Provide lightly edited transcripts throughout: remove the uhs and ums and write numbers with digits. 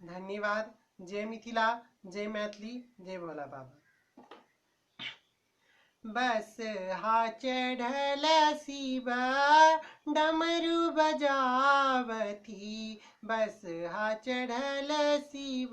धन्यवाद। जय मिथिला, जय मैथिली, जय भोला बाबा। बस हा चढ़ल शिव डमरू बजावती, बस हा चढ़ल शिव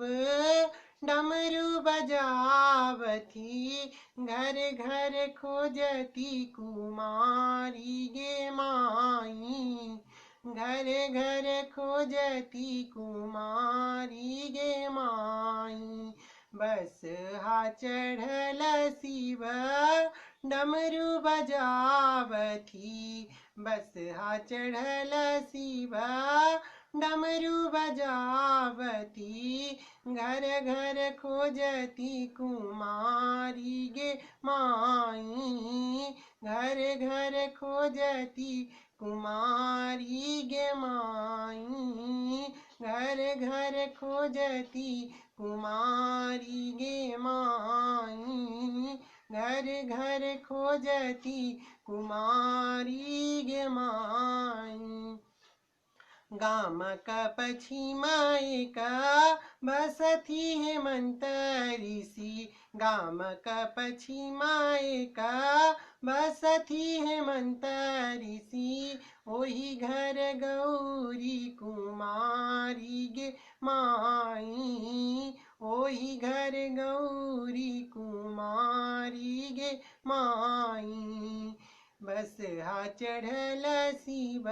डमरू बजावती, घर घर खोजती कुमारी गे माई, घर घर खोजती कुमारी गे माई। बस हा चढ़ल शिव डमरू बजावती, बस हा चढ़ल शिव डमरू बजावती, घर घर खोजती कुमारी गे माई, घर घर खोजती कुमारी गे माई, घर घर खोजती कुमारी गे माई, घर घर खोजती कुमारी गे माई। गाम पछिमाए का बसती हेमंत ऋषि, गाम पछिमाए का बसती हेमंत ऋषि, ओही घर गौरी कुमारी गे माई, ओही घर गौरी कुमारी गे माई। बस हा चढ़ल शिव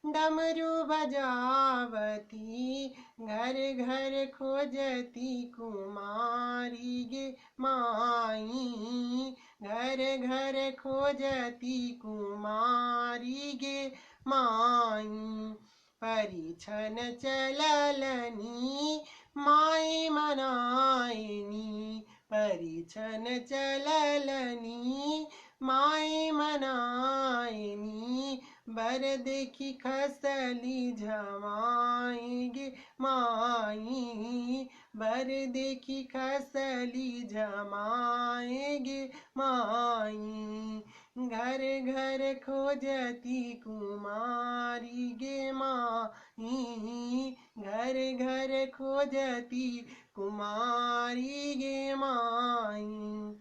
डमरू बजावती, घर घर खोजती कुमारी गे माई, घर घर खोजती कुमारी गे माई। परिछन चललनी माई मनाइनी, परिछन चललनी माई मनाइनी, बर देखी खसली झमाई गे माई, बर देखी खसली झमाई गे माई। घर घर खोजती कुमारी गे माई, घर घर खोजती कुमारी गे माई।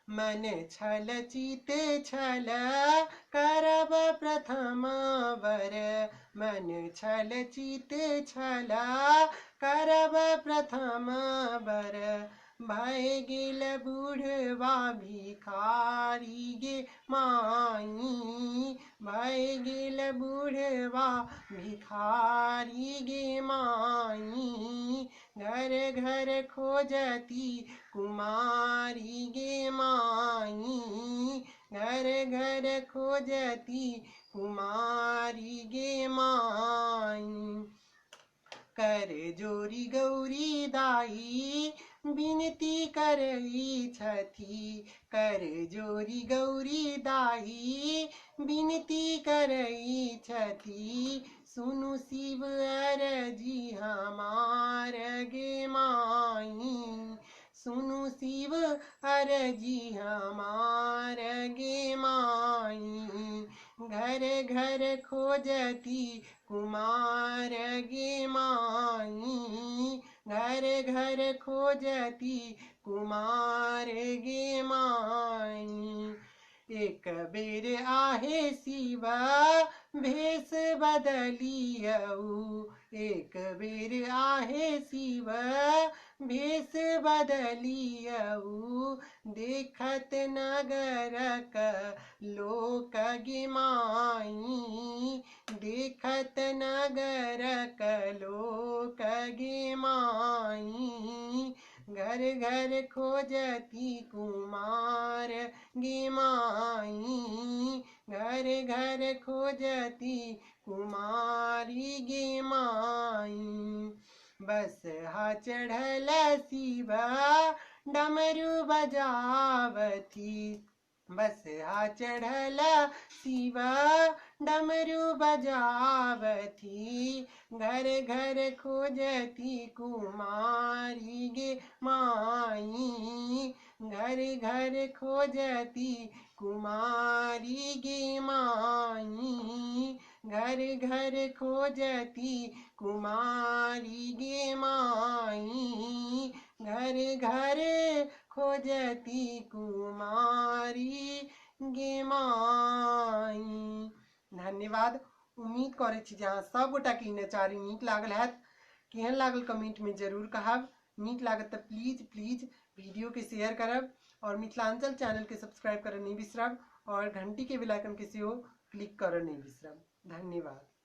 मन छल चित छल करब प्रथम बर, मन छल चित छल करब प्रथम बर, भय गेल बूढ़वा भिखारी गे माई, भय गेल बूढ़वा भिखारी गे माई, घर घर खोजती कुमारी गे माई, घर घर खोजती कुमारी गे माई। कर जोरी गौरी दाई विनती करई छथी, कर जोरी गौरी दाई विनती करई छथी, सुनु शिव अरजी हमार गे माई, सुनु शिव अरजी हमार गे माई। घर घर खोजती कुमार गे माई, घर घर खोजती कुमार गे माई। एक बेर आहे शिव भेष बदलियऊ, एक बेर आहे शिव भेष बदलियऊ, देखत नगरक लोक गे माई, देखत नगरक लोक गे माई। घर घर खोजती कुमार गे माई, घर घर खोजती कुमारी गे माई। बस हा चढ़ल शिव डमरू बजावती, बस हा चढ़ल शिव डमरू बजावती, घर घर खोजती कुमारी गे माई, घर घर खोजती कुमारी गे माई, घर घर खोजती कुमारी गे घरे घरे खोजती कुमारी गे माई। धन्यवाद। उम्मीद करे छी जे अहाँ सब गोटा के नचारी नीक लागल हैत। केहन लागल कमेंट में जरूर कहब। नीक लागत तो प्लीज प्लीज वीडियो के शेयर करब और मिथिलांचल चैनल के सब्सक्राइब करऽ नहीं बिसरब और घंटी के बेल आइकन के सेहो क्लिक करऽ नहीं बिसरब। धन्यवाद।